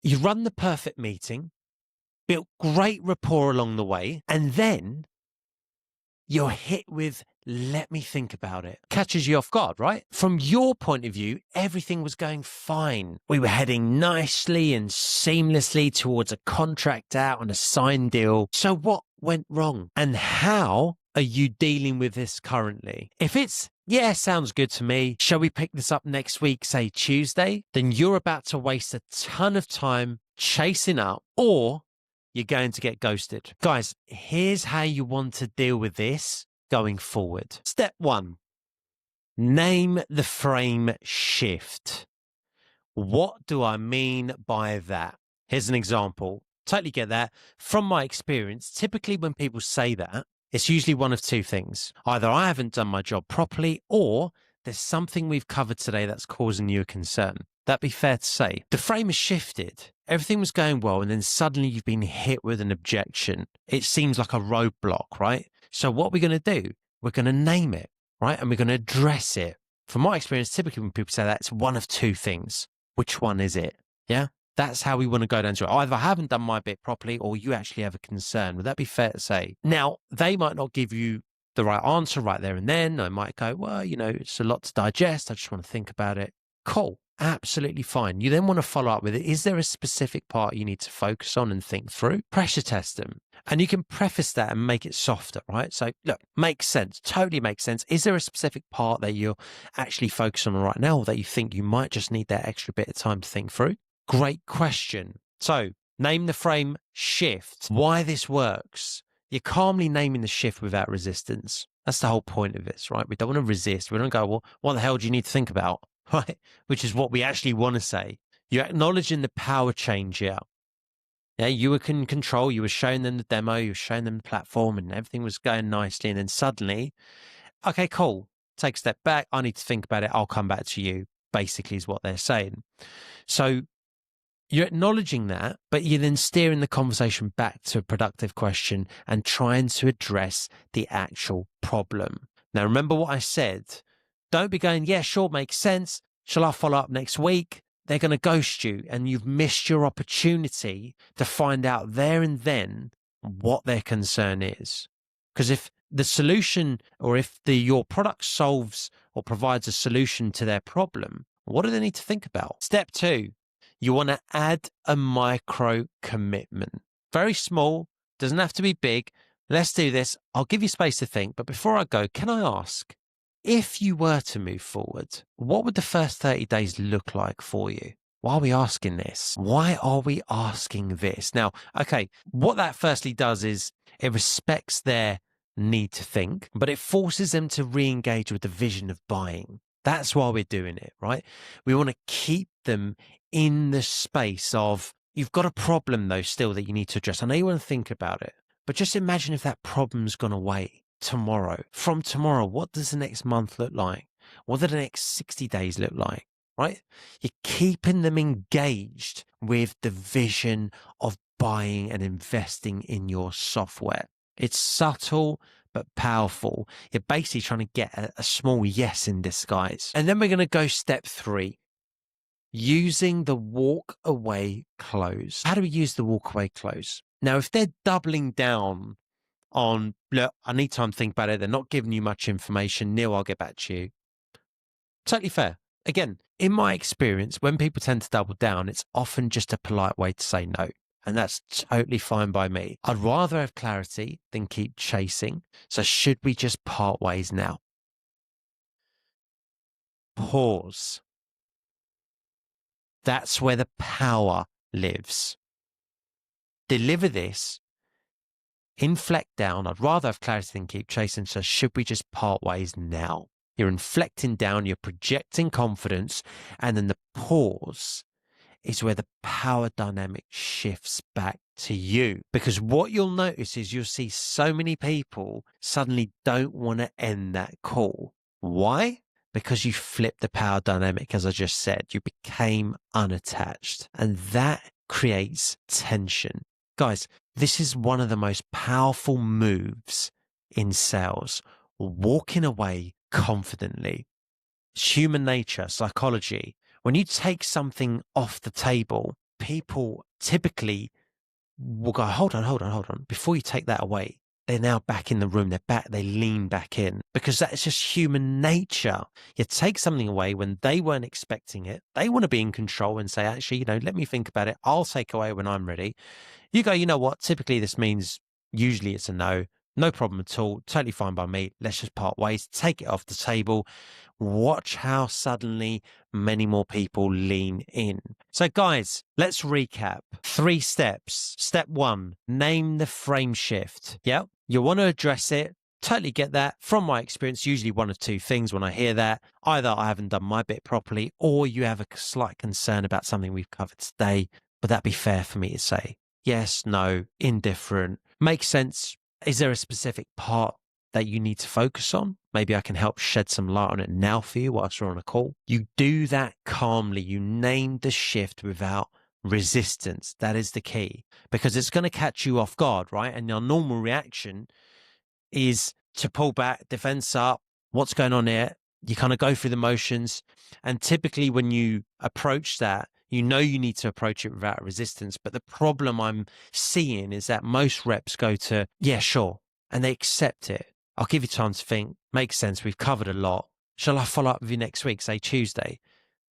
You run the perfect meeting, built great rapport along the way, and then you're hit with, let me think about it. Catches you off guard, right? From your point of view, everything was going fine. We were heading nicely and seamlessly towards a contract out and a signed deal. So what went wrong? And how are you dealing with this currently? If it's, yeah, sounds good to me, shall we pick this up next week, say Tuesday? Then you're about to waste a ton of time chasing up, or you're going to get ghosted. Guys, here's how you want to deal with this going forward. Step 1, name the frame shift. What do I mean by that? Here's an example. Totally get that. From my experience, typically when people say that, it's usually one of two things. Either I haven't done my job properly, or there's something we've covered today that's causing you a concern. That'd be fair to say. The frame has shifted. Everything was going well, and then suddenly you've been hit with an objection. It seems like a roadblock, right? So what we're going to do, we're going to name it, right? And we're going to address it. From my experience, typically when people say that, it's one of two things. Which one is it? Yeah? That's how we want to go down to it. Either I haven't done my bit properly, or you actually have a concern. Would that be fair to say? Now, they might not give you the right answer right there and then. I might go, well, it's a lot to digest. I just want to think about it. Cool. Absolutely fine. You then want to follow up with it. Is there a specific part you need to focus on and think through? Pressure test them. And you can preface that and make it softer, right? So look, makes sense. Totally makes sense. Is there a specific part that you're actually focused on right now, or that you think you might just need that extra bit of time to think through? Great question. So name the frame shift. Why this works. You're calmly naming the shift without resistance. That's the whole point of this, right? We don't want to resist. We don't go, well, what the hell do you need to think about? Right? Which is what we actually want to say. You're acknowledging the power change here. Yeah, you were in control. You were showing them the demo. You were showing them the platform, and everything was going nicely. And then suddenly, okay, cool. Take a step back. I need to think about it. I'll come back to you, basically is what they're saying. So you're acknowledging that, but you're then steering the conversation back to a productive question and trying to address the actual problem. Now, remember what I said. Don't be going, yeah, sure, makes sense. Shall I follow up next week? They're going to ghost you, and you've missed your opportunity to find out there and then what their concern is. Because if the solution, or if your product solves or provides a solution to their problem, what do they need to think about? Step 2, you want to add a micro commitment. Very small, doesn't have to be big. Let's do this. I'll give you space to think. But before I go, can I ask, if you were to move forward, what would the first 30 days look like for you? Why are we asking this? Why are we asking this? Now, okay, what that firstly does is it respects their need to think, but it forces them to re-engage with the vision of buying. That's why we're doing it, right? We want to keep them in the space of, you've got a problem though still that you need to address. I know you want to think about it, but just imagine if that problem's gone away tomorrow. From tomorrow, what does the next month look like? What do the next 60 days look like, right? You're keeping them engaged with the vision of buying and investing in your software. It's subtle but powerful. You're basically trying to get a small yes in disguise. And then we're going to go step 3, using the walk away close. How do we use the walk away close? Now, if they're doubling down on, look, I need time to think about it, they're not giving you much information, Neil, I'll get back to you. Totally fair. Again, in my experience, when people tend to double down, it's often just a polite way to say no. And that's totally fine by me. I'd rather have clarity than keep chasing. So should we just part ways now? Pause. That's where the power lives. Deliver this. Inflect down. I'd rather have clarity than keep chasing. So should we just part ways now? You're inflecting down, you're projecting confidence, and then the pause is where the power dynamic shifts back to you. Because what you'll notice is you'll see so many people suddenly don't want to end that call. Why? Because you flipped the power dynamic, as I just said. You became unattached, and that creates tension. Guys, this is one of the most powerful moves in sales, walking away confidently. It's human nature, psychology. When you take something off the table, people typically will go, hold on. Before you take that away, they're now back in the room. They're back. They lean back in because that's just human nature. You take something away when they weren't expecting it. They want to be in control and say, actually, let me think about it. I'll take away when I'm ready. You go, you know what? Typically, this means usually it's a no. No problem at all. Totally fine by me. Let's just part ways. Take it off the table. Watch how suddenly many more people lean in. So guys, let's recap. 3 steps. Step 1, name the frame shift. Yep. You want to address it. Totally get that. From my experience, usually one of 2 things when I hear that. Either I haven't done my bit properly or you have a slight concern about something we've covered today. Would that be fair for me to say? Yes, no, indifferent. Makes sense. Is there a specific part that you need to focus on? Maybe I can help shed some light on it now for you whilst we're on a call. You do that calmly. You name the shift without resistance. That is the key because it's going to catch you off guard, right? And your normal reaction is to pull back, defense up. What's going on here? You kind of go through the motions. And typically when you approach that, you need to approach it without resistance. But the problem I'm seeing is that most reps go to, yeah, sure. And they accept it. I'll give you time to think. Makes sense. We've covered a lot. Shall I follow up with you next week, say Tuesday?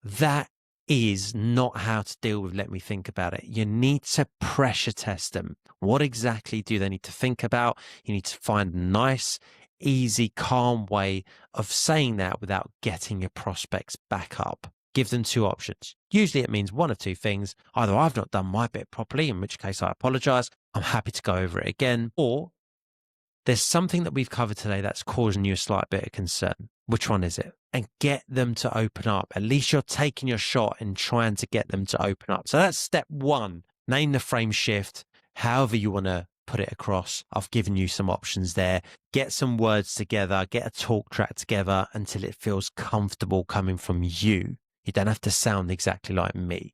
That is not how to deal with let me think about it. You need to pressure test them. What exactly do they need to think about? You need to find a nice, easy, calm way of saying that without getting your prospects back up. Give them 2 options. Usually it means one of 2 things. Either I've not done my bit properly, in which case I apologize. I'm happy to go over it again. Or there's something that we've covered today that's causing you a slight bit of concern. Which one is it? And get them to open up. At least you're taking your shot and trying to get them to open up. So that's step 1. Name the frame shift, however you want to put it across. I've given you some options there. Get some words together, get a talk track together until it feels comfortable coming from you. You don't have to sound exactly like me.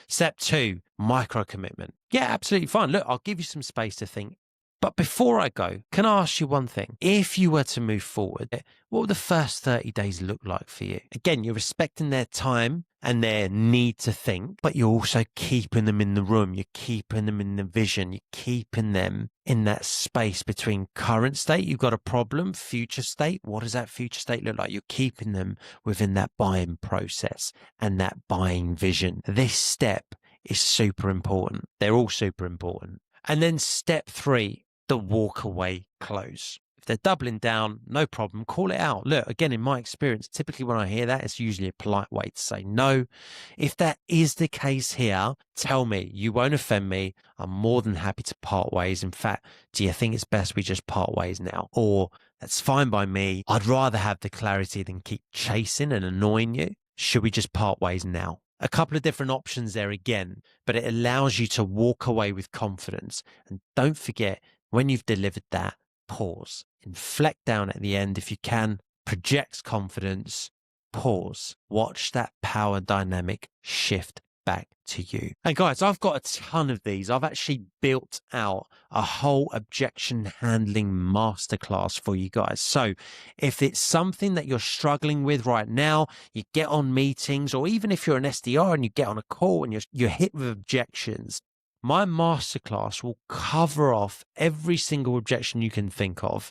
Step 2, micro commitment. Yeah, absolutely fine. Look, I'll give you some space to think. But before I go, can I ask you one thing? If you were to move forward, what would the first 30 days look like for you? Again, you're respecting their time and their need to think, but you're also keeping them in the room. You're keeping them in the vision. You're keeping them in that space between current state, you've got a problem, future state. What does that future state look like? You're keeping them within that buying process and that buying vision. This step is super important. They're all super important. And then step 3, the walk away close. If they're doubling down, no problem, call it out. Look, again, in my experience, typically when I hear that, it's usually a polite way to say no. If that is the case here, tell me. You won't offend me. I'm more than happy to part ways. In fact, do you think it's best we just part ways now? Or that's fine by me. I'd rather have the clarity than keep chasing and annoying you. Should we just part ways now? A couple of different options there again, but it allows you to walk away with confidence. And don't forget, when you've delivered that, pause, inflect down at the end if you can, project confidence, pause, watch that power dynamic shift back to you. And guys, I've got a ton of these. I've actually built out a whole objection handling masterclass for you guys. So if it's something that you're struggling with right now, you get on meetings, or even if you're an SDR and you get on a call and you're hit with objections, my masterclass will cover off every single objection you can think of.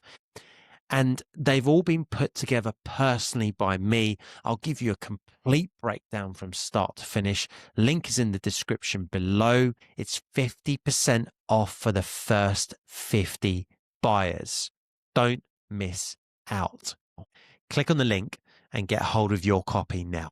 And they've all been put together personally by me. I'll give you a complete breakdown from start to finish. Link is in the description below. It's 50% off for the first 50 buyers. Don't miss out. Click on the link and get hold of your copy now.